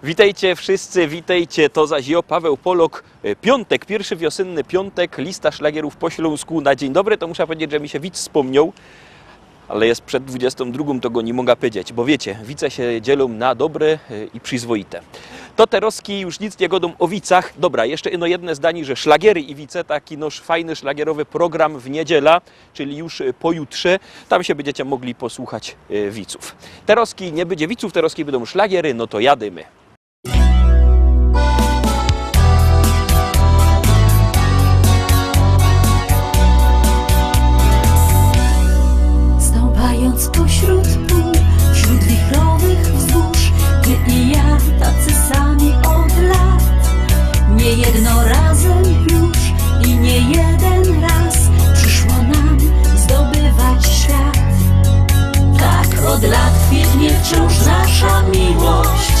Witajcie wszyscy, witajcie, to zaś ja, Paweł Polok. Piątek, pierwszy wiosenny piątek, lista szlagierów po śląsku na dzień dobry. To muszę powiedzieć, że mi się widz wspomniał, ale jest przed 22, to go nie mogę powiedzieć, bo wiecie, wice się dzielą na dobre i przyzwoite. To teroski już nic nie godą o wicach. Dobra, jeszcze jedno zdanie, że szlagiery i wice, taki noż fajny szlagierowy program w niedziela, czyli już pojutrze. Tam się będziecie mogli posłuchać wiców. Teroski nie będzie wiców, teroski będą szlagiery, no to jadymy. Stąpając pośród pól, wśród wichrowych wzgórz, ty i ja tacy sami od lat. Nie jedno razem już i nie jeden raz przyszło nam zdobywać świat. Tak od lat kwitnie wciąż nasza miłość,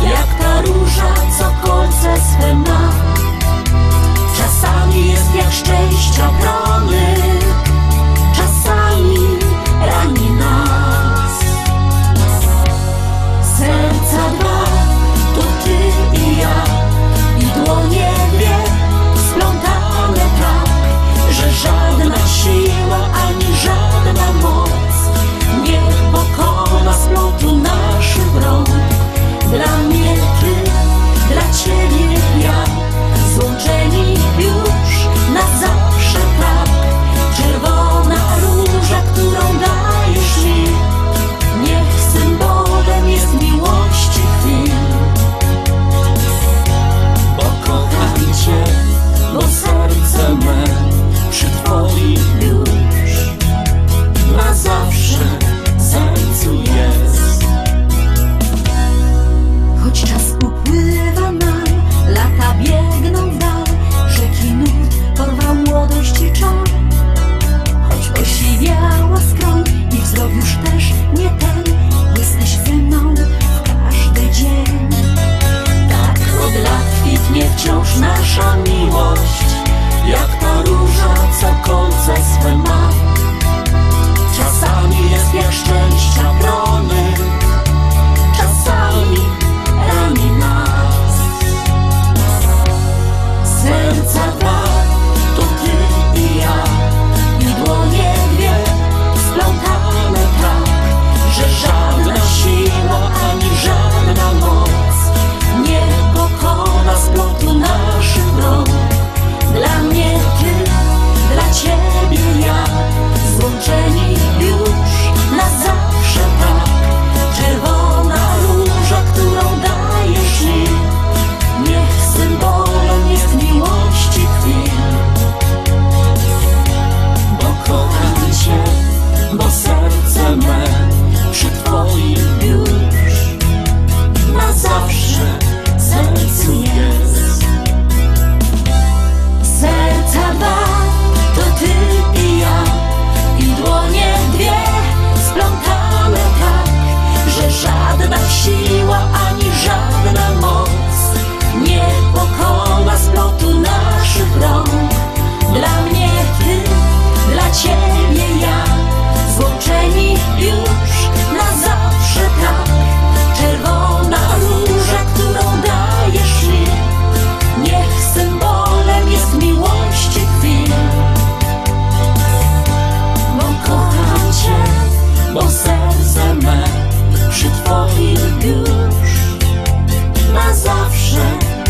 jak ta róża, co kolce swe ma. Czasami jest jak szczęścia promyk, czasami rani nas. Serca dwa, to ty i ja, i dłonie dwie, splątane tak, że żadna siła ani żadna moc nie pokona splotu naszych rąk. Dla mnie ty, dla ciebie ja, złączeni już na zawsze tak. Czerwona róża, którą dajesz mi, niech symbolem jest miłości chwil. Bo kocham cię, bo serce me przy twoim już na zawsze sercu jest. Choć czas upływa nam, lata biegną w dal, rzeki nurt porwał młodość i czar. Choć osiwiała skroń i wzrok już też nie ten, jesteś ze mną w każdy dzień. Tak od lat kwitnie wciąż nasza miłość, jak ta róża, co kolce swe ma. Czasami jest jak szczęścia promyk, czasami rani nas. Serca dwa, to ty i ja, i dłonie dwie, splątane tak, że żadna siła ani żadna moc nie pokona splotu naszych rąk. Dla mnie ty, dla ciebie ja, złączeni już na zawsze tak. Czerwona róża, którą dajesz mi, niech symbolem jest miłości chwil. Bo kocham cię, bo serce me przy twoim już na zawsze sercu jest. Serca dwa, to ty i ja, i dłonie dwie, splątane tak, że żadna siła ani żadna moc nie pokona splotu naszych rąk. Dla mnie ty, dla ciebie ja, złączeni już na zawsze tak. Czerwona róża, którą dajesz mi, niech symbolem jest miłości chwil. Bo kocham cię, bo serce me przy twoim już na zawsze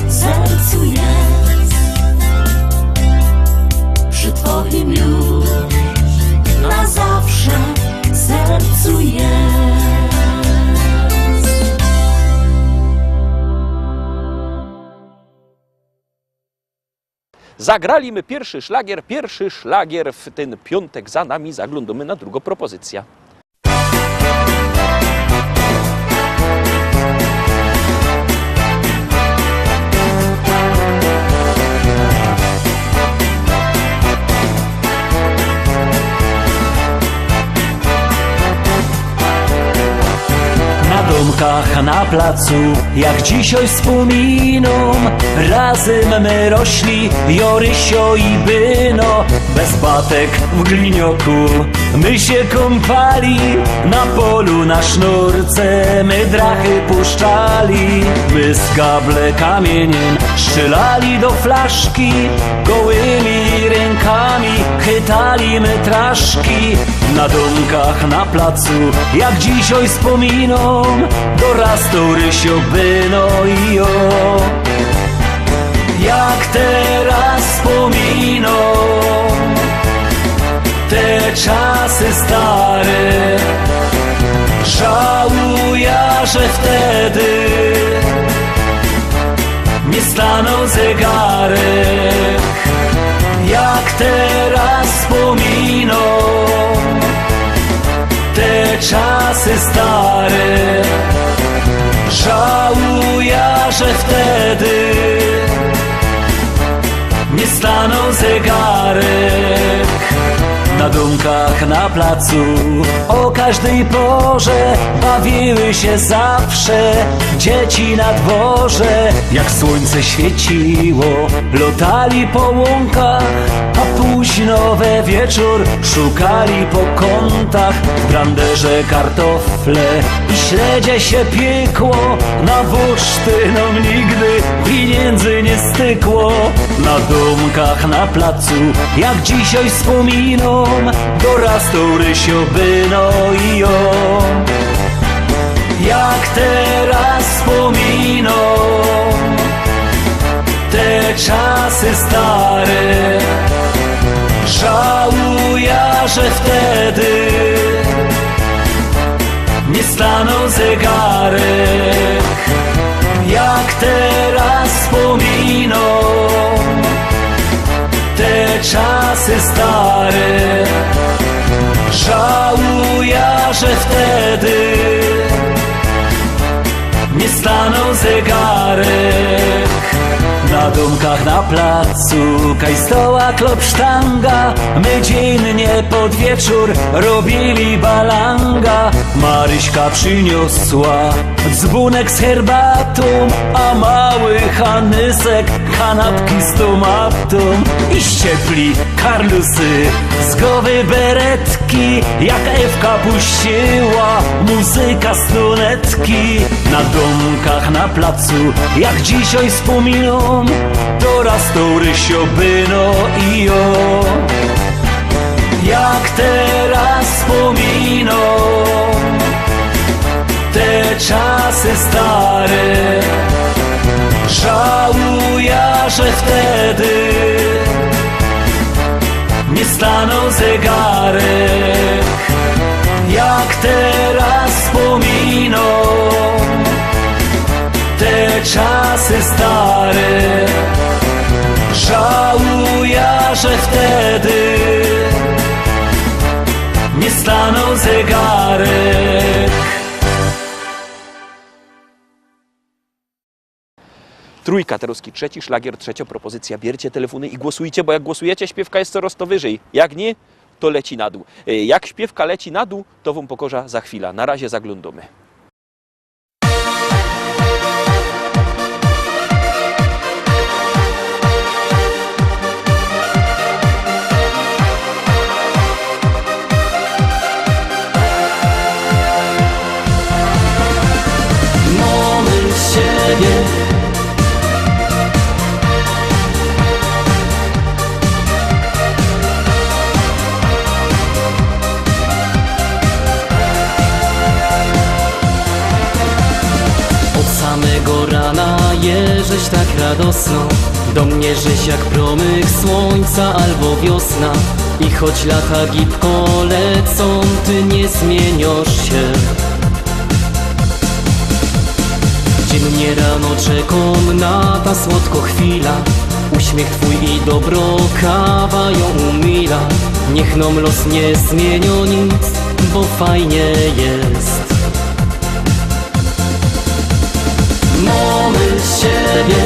sercu jest. Przy twoim już na zawsze sercu jest. Zagraliśmy pierwszy szlagier w ten piątek za nami, zaglądamy na drugą propozycję. Na dom domkach na placu, jak dzisiaj wspominą. Razem my rośli, Jorysio i Byno. Bez batek w glinioku my się kąpali, na polu na sznurce my drachy puszczali. My z gable kamieniem strzelali do flaszki, gołymi rękami chytali my traszki. Na domkach na placu, jak dzisiaj wspominą, dorastał Rysio, Byno i jo. Jak teraz wspominą te czasy stare, żałuję, że wtedy nie stanął zegarek. Jak teraz wspominą te czasy stare, żałuję, że wtedy nie stanął zegarek. Na domkach na placu o każdej porze bawiły się zawsze dzieci na dworze. Jak słońce świeciło, lotali po łąkach, a późno we wieczór szukali po kątach. W branderze kartofle i śledzie się piekło, na bursztynom nigdy pieniędzy nie stykło. Na domkach na placu, jak dzisiaj wspominą, dorastał Rysio, Byno i jo. Jak teraz wspominą te czasy stare, żałuję, że wtedy nie stanął zegarek. Jak teraz wspominą te czasy stare, żałuję, że wtedy nie stanął zegarek. Na domkach na placu kajstoła klopsztanga, my dziennie pod wieczór robili balanga. Maryśka przyniosła dzbunek z herbatą, a mały Hanysek kanapki z tomatą. I ściepli karlusy z głowy beretki, jak Ewka puściła muzyka z lunetki. Na domkach na placu, jak dzisiaj wspominą, dorastał Rysio, Byno i jo. Jak teraz wspominą te czasy stare, żałuję, że wtedy nie stanął zegarek. Jak teraz wspominą te czasy stare, żałuję, że wtedy nie stanął zegarek. Trójka, Teruski trzeci, szlagier trzecia propozycja. Bierzcie telefony i głosujcie, bo jak głosujecie, śpiewka jest coraz to wyżej. Jak nie, to leci na dół. Jak śpiewka leci na dół, to wam pokorza za chwilę. Na razie zaglądamy. Jeżeś tak radosno do mnie, żeś jak promyk słońca albo wiosna. I choć lata gibko lecą, ty nie zmieniasz się. Dziennie rano czekam na ta słodko chwila, uśmiech twój i dobro kawa ją umila. Niech nam los nie zmienią nic, bo fajnie jest. Mamy siebie,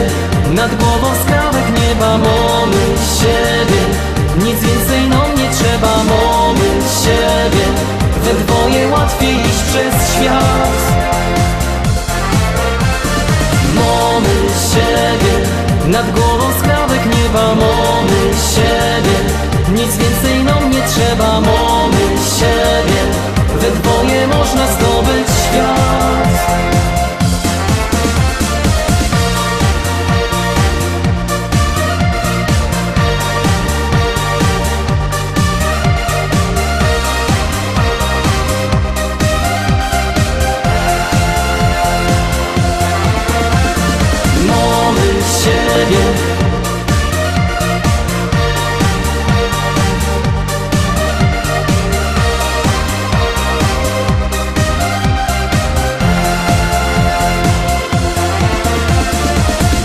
nad głową skrawek nieba. Mamy siebie, nic więcej nam nie trzeba. Mamy siebie, we dwoje łatwiej iść przez świat. nad głową skrawek nieba. Mamy siebie, nic więcej nam nie trzeba. Mamy siebie, we dwoje można zdobyć świat.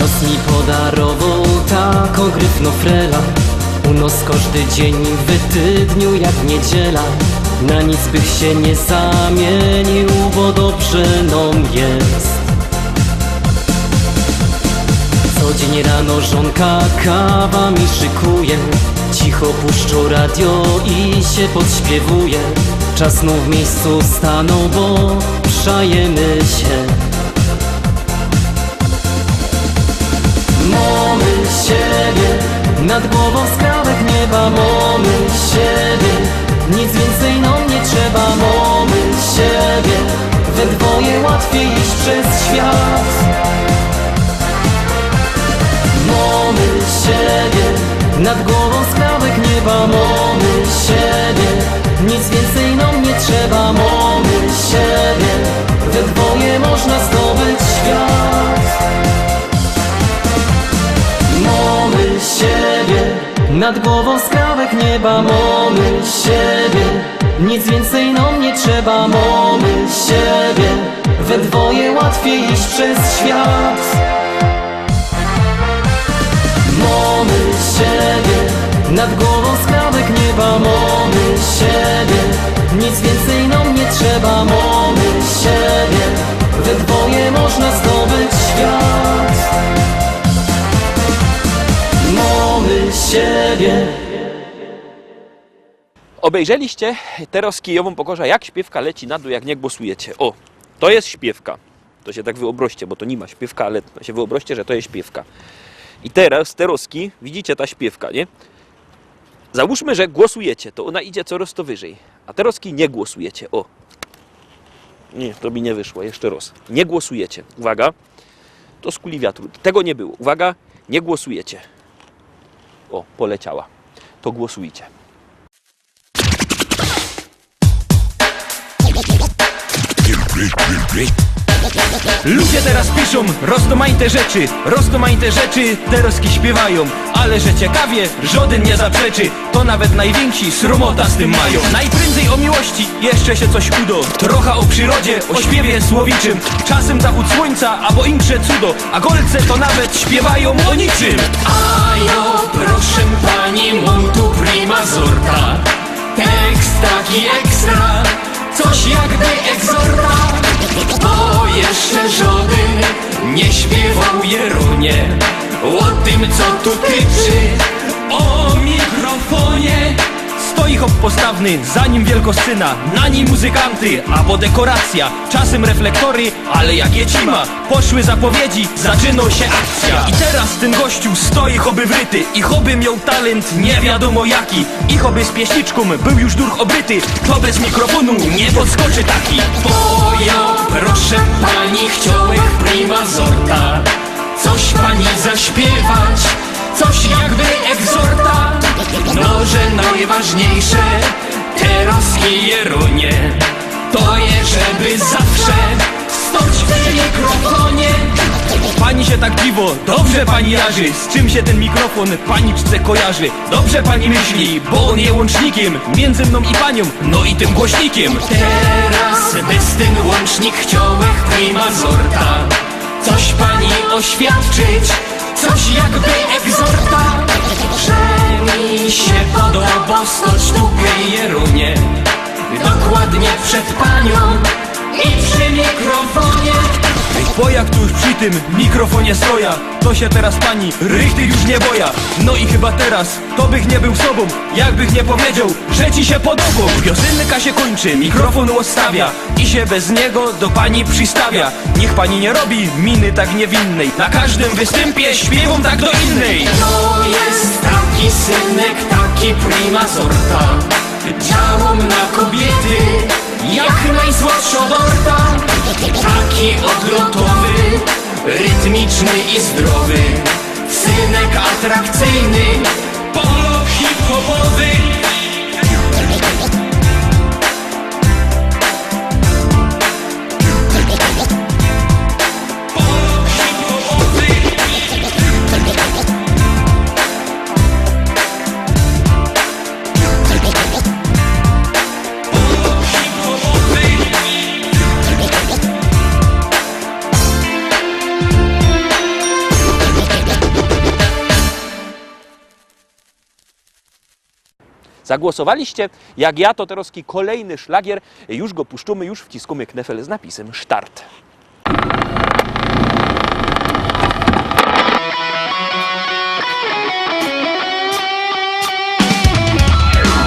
Los mi podarował tak ogrywno frela. U nos każdy dzień w tydniu jak niedziela. Na nic bych się nie zamienił, bo dobrze nam jest. Codziennie rano żonka kawa mi szykuje. Cicho puszczą radio i się podśpiewuje. Czas znów w miejscu stanął, bo przajemy się. Mamy siebie, nad głową skrawek nieba. Mamy siebie, nic więcej nam nie trzeba. Mamy siebie, we dwoje łatwiej iść przez świat. Mamy siebie, nad głową skrawek nieba. Mamy siebie, nic więcej nam nie trzeba. Mamy siebie, we dwoje można zdobyć świat. Mamy siebie, nad głową skrawek nieba. Mamy siebie, nic więcej nam nie trzeba. Mamy siebie, we dwoje łatwiej iść przez świat. Mamy siebie, nad głową skrawek nieba. Mamy siebie, nic więcej nam nie trzeba. Mamy siebie, we dwoje można zdobyć świat. Mamy siebie. Obejrzeliście teraz kijową pokorza, jak śpiewka leci na dół, jak nie głosujecie. O, to jest śpiewka. To się tak wyobraźcie, bo to nie ma śpiewka, ale się wyobraźcie, że to jest śpiewka. I teraz, teroski, widzicie ta śpiewka, nie? Załóżmy, że głosujecie, to ona idzie coraz to wyżej. A teroski nie głosujecie. O. Nie, to mi nie wyszło. Jeszcze raz. Nie głosujecie. Uwaga. To z kuli wiatru. Tego nie było. Uwaga. Nie głosujecie. O, poleciała. To głosujcie. Ludzie teraz piszą rozdomaite rzeczy, teroski śpiewają, ale że ciekawie, żaden nie zaprzeczy, to nawet najwięksi sromota z tym mają. Najprędzej o miłości jeszcze się coś udo, trochę o przyrodzie, o śpiewie słowiczym, czasem zachód słońca, albo insze cudo, a golce to nawet śpiewają o niczym. A jo, proszę pani, mam tu prima sorta, tekst taki ekstra, coś jakby egzorta, bo jeszcze żaden nie śpiewał Jerunie o tym, co tu tyczy, O mikrofonie stoi hop postawny, za nim wielkoscyna, na nim muzykanty, albo dekoracja, czasem reflektory, ale jak jecima, poszły zapowiedzi, zaczynał się akcja. I teraz ten gościu stoi choby wryty, i choby miał talent nie wiadomo jaki, i choby z pieśniczką był już duch obryty, to bez mikrofonu nie podskoczy taki. bo ja, proszę pani, chciałem prima sorta, coś pani zaśpiewać, coś jakby egzorta, no że najważniejsze teroski Jerunie, to jest, żeby zawsze stać w mikrofonie. Pani się tak dziwo, dobrze pani jarzy, z czym się ten mikrofon paniczce kojarzy. Dobrze pani myśli, bo on jest łącznikiem między mną i panią, no i tym głośnikiem. Teraz bez ten łącznik chciałem prima sorta, coś pani oświadczyć, coś jakby egzorta, że mi się podoba stać tu Jerunie, dokładnie przed panią i przy mikrofonie. Bo jak tu już przy tym mikrofonie stoja, to się teraz pani richtig już nie boja. No i chyba teraz to bych nie był sobą, jakbych nie powiedział, że ci się podobał. Piosenka się kończy, mikrofon odstawia i się bez niego do pani przystawia. Niech pani nie robi miny tak niewinnej, na każdym występie śpiewam tak do innej. To jest taki synek, taki prima sorta, działam na kobiety jak najsłodsza dorta. Taki odlotowy, rytmiczny i zdrowy, synek atrakcyjny, Polo hip-hopowy. Zagłosowaliście, jak ja, to teraz kolejny szlagier. Już go puszczamy, już wciskamy knefel z napisem Start.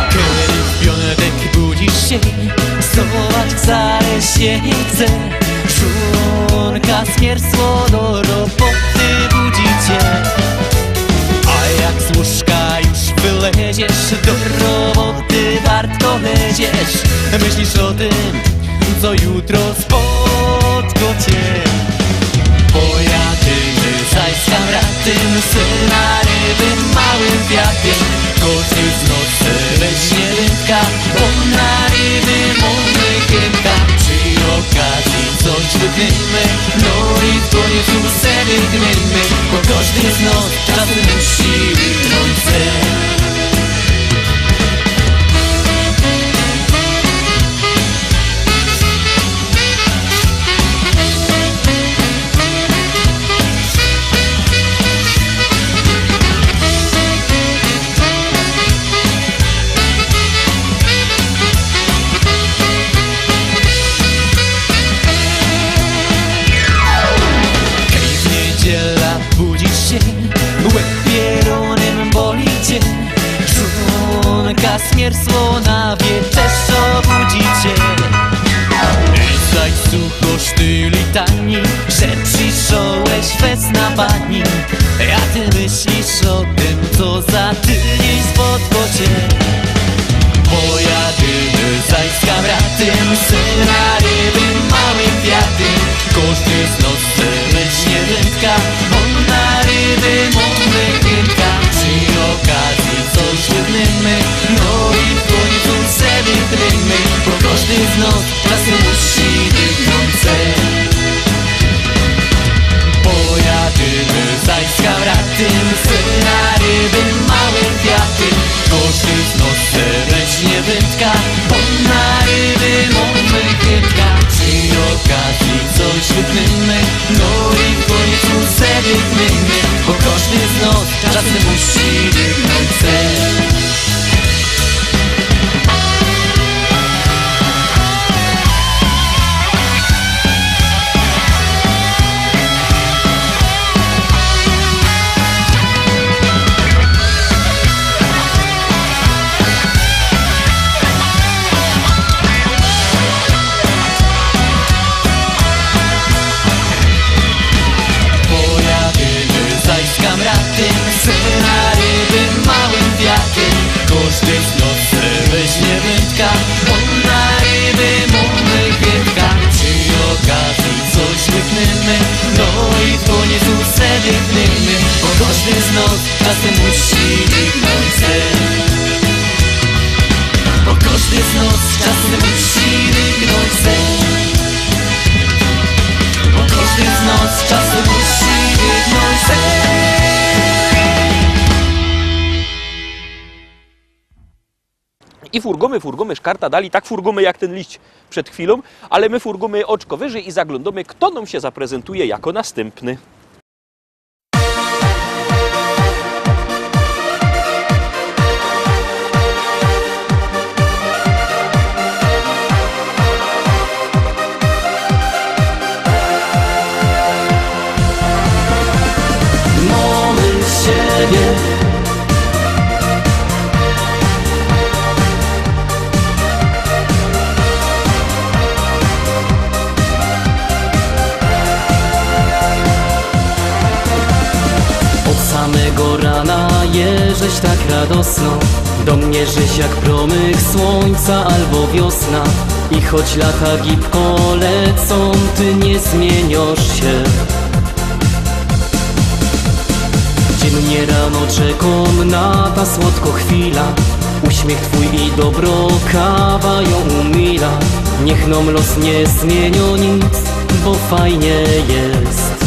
Kiedy w piątek budzisz się, wstawać wcale się nie chce. Żonka zmierzło do roboty budzi cię. A jak z łóżka już wyleziesz, do roboty warto lecieć. Myślisz o tym, co jutro spotka cię. Pojadymy zaś z kamratem, syna ryby małym wiatrem. Każdy z nocy weźmie wędka, bo na ryby mamy chętka. Przy okazji coś wydniemy, no i w końcu se wydniemy, bo każdy z nas czasem musi wygnąć sen. Zmierzło na wieczerz obudzi cię. I zaś słuchasz ty litanii, że przyszłeś bez napadni. A ty myślisz o tym, co za tydzień spotka cię. Pojadymy zaś z kamratem, syna ryby małym kwiatem. Każdy z nas chce weźmie wędka, bo na ryby mamy chętka. Przy okazji coś wydniemy, no i w końcu se wydniemy, bo każdy z nas czasem musi wygnąć sen. Pojadymy zaś z kamratem, syna ryby małym kwiatem. Każdy z nas chce weźmie wędka, bo na ryby mamy chętka. Przy okazji coś wydniemy, no i w końcu se wydniemy, bo każdy z nas czasem musi wygnąć sen. Syna ryby małym wiatrem. Każdy z nas chce weźmie wędka, bo na ryby mamy chętka. Przy okazji coś wydniemy, no i w końcu se wydniemy, bo każdy z nas czasem musi wygnąć sen. Bo każdy z nas czasem musi wygnąć sen. Bo każdy z nas czasem musi wygnąć sen. I furgomy szkarta dali, tak furgomy jak ten liść przed chwilą, ale my furgomy oczko wyżej i zaglądamy, kto nam się zaprezentuje jako następny. siebie. Od samego rana jeżeś tak radosno, do mnie żeś jak promyk słońca albo wiosna. I choć lata gibko lecą, ty nie zmieniasz się. Dziennie rano czekam na ta słodko chwila, uśmiech twój i dobro kawa ją umila. Niech nam los nie zmienią nic, bo fajnie jest.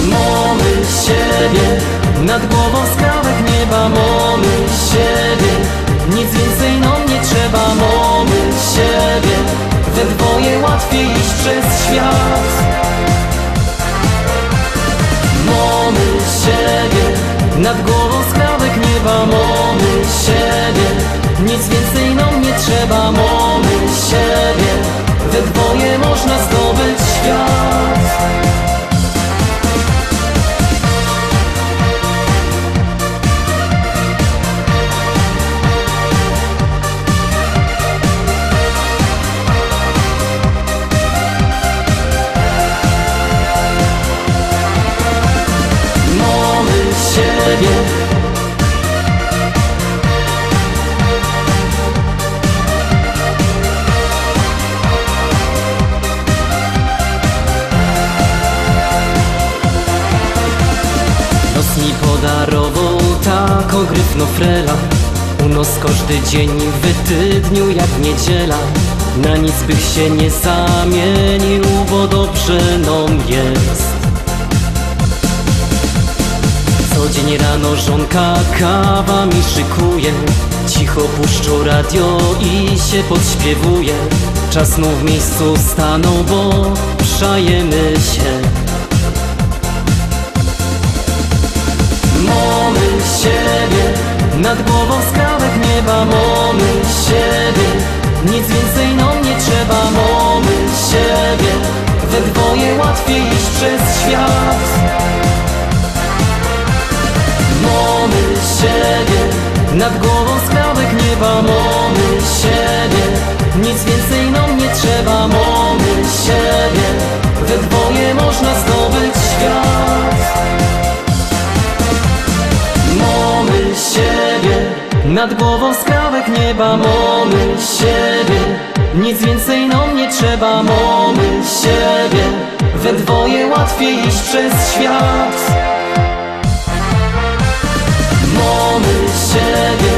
Mamy siebie, nad głową skrawek nieba. Mamy siebie, nic więcej nam nie trzeba. Mamy siebie, we dwoje łatwiej iść przez świat. Mamy siebie, nad głową skrawek nieba. Mamy siebie, nic więcej nam nie trzeba. Mamy siebie, we dwoje można zdobyć świat. Los mi podarował tak ogrywno frela. U nos każdy dzień w tydniu jak niedziela. Na nic bych się nie zamienił, bo dobrze nam jest. Co dzień rano żonka kawa mi szykuje. Cicho puszczą radio i się podśpiewuje. Czas znów w miejscu stanął, bo przajemy się. Mamy siebie, nad głową skrawek nieba. Mamy siebie, nic więcej nam nie trzeba. Mamy siebie, we dwoje łatwiej iść przez świat. Mamy siebie, nad głową skrawek nieba. Mamy siebie, nic więcej nam nie trzeba. Mamy siebie, we dwoje można zdobyć świat. Mamy siebie, nad głową skrawek nieba. Mamy siebie, nic więcej nam nie trzeba. Mamy siebie, we dwoje łatwiej iść przez świat. Mamy siebie,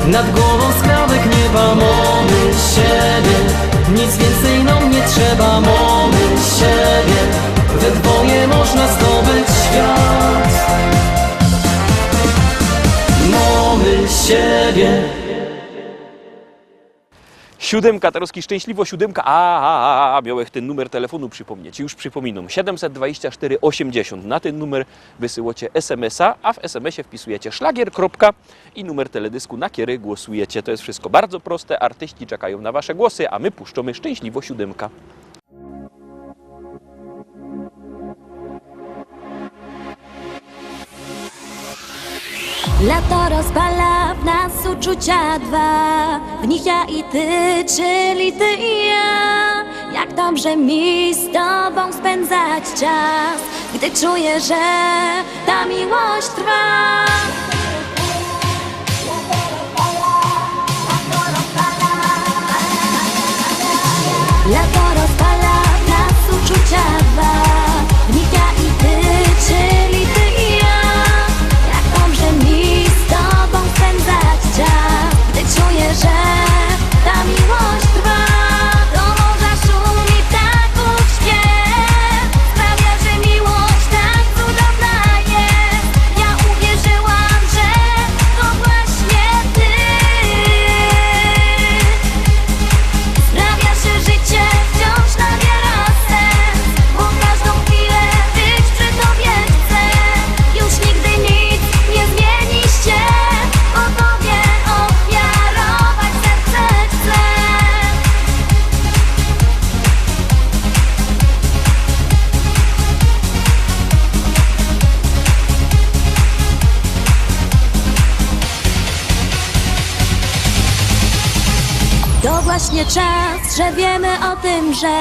nad głową skrawek nieba. Mamy siebie, nic więcej nam nie trzeba. Mamy siebie, we dwoje można zdobyć świat. Mamy siebie. Siódemka, Tarowski Szczęśliwo, siódemka, miałeś ten numer telefonu przypomnieć. Już przypominam, 724 80. Na ten numer wysyłacie SMS-a, a w SMS-ie wpisujecie szlagier, i numer teledysku, na który głosujecie. To jest wszystko bardzo proste, artyści czekają na wasze głosy, a my puszczamy Szczęśliwo siódemka. Lato rozpala w nas uczucia dwa, w nich ja i ty, czyli ty i ja. Jak dobrze mi z tobą spędzać czas, gdy czuję, że ta miłość trwa. Lato rozpala w nas uczucia dwa, w nich ja i ty, czyli ty i ja. Jak dobrze mi z tobą spędzać czas, gdy czuję, że ta miłość trwa. Do morza szumi ptaków śpiew, sprawia, że miłość tak cudowna jest. Ja uwierzyłam, tobie czas, że wiemy o tym, że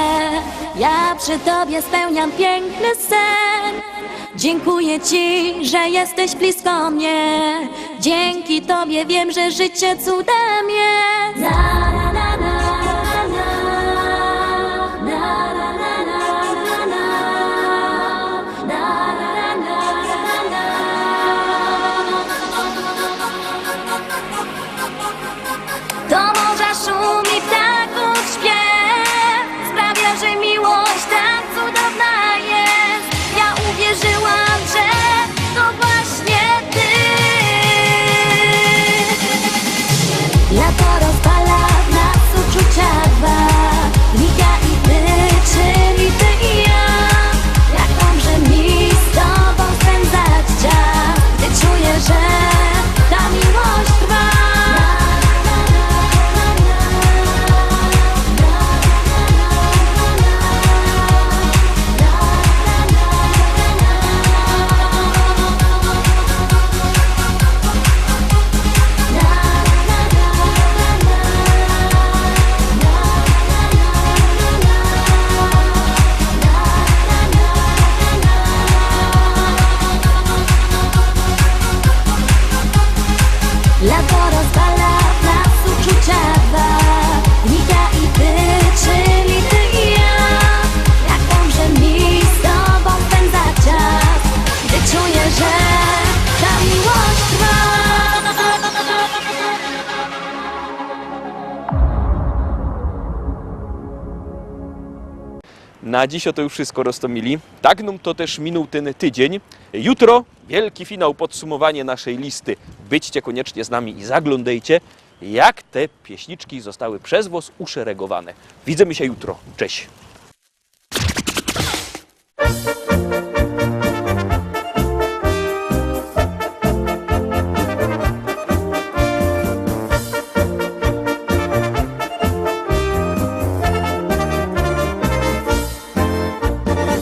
ja przy tobie spełniam piękny sen. Dziękuję ci, że jesteś blisko mnie. Dzięki tobie wiem, że życie cudem jest. Na, na, na, na, na, na, na, na, na, na, na, na, na, na, na. Do morza szum i ptaków śpiew sprawia, że miłość tak cudowna jest. Ja uwierzyłam, że to właśnie ty. Lato rozpala w nas uczucia dwa. Ja i ty, czyli ty i ja. Jak dobrze mi z tobą spędzać czas, gdy czuję, że ta miłość trwa. Lato rozpala w nas uczucia dwa. Ja i ty, czyli ty i ja. Jak dobrze mi z tobą spędzać czas, gdy czuję, że ta miłość trwa. Na dziś to już wszystko, Rostomili. Tak nam to też minął ten tydzień. Jutro wielki finał, podsumowanie naszej listy. Byćcie koniecznie z nami i zaglądajcie, jak te pieśniczki zostały przez was uszeregowane. Widzimy się jutro. Cześć!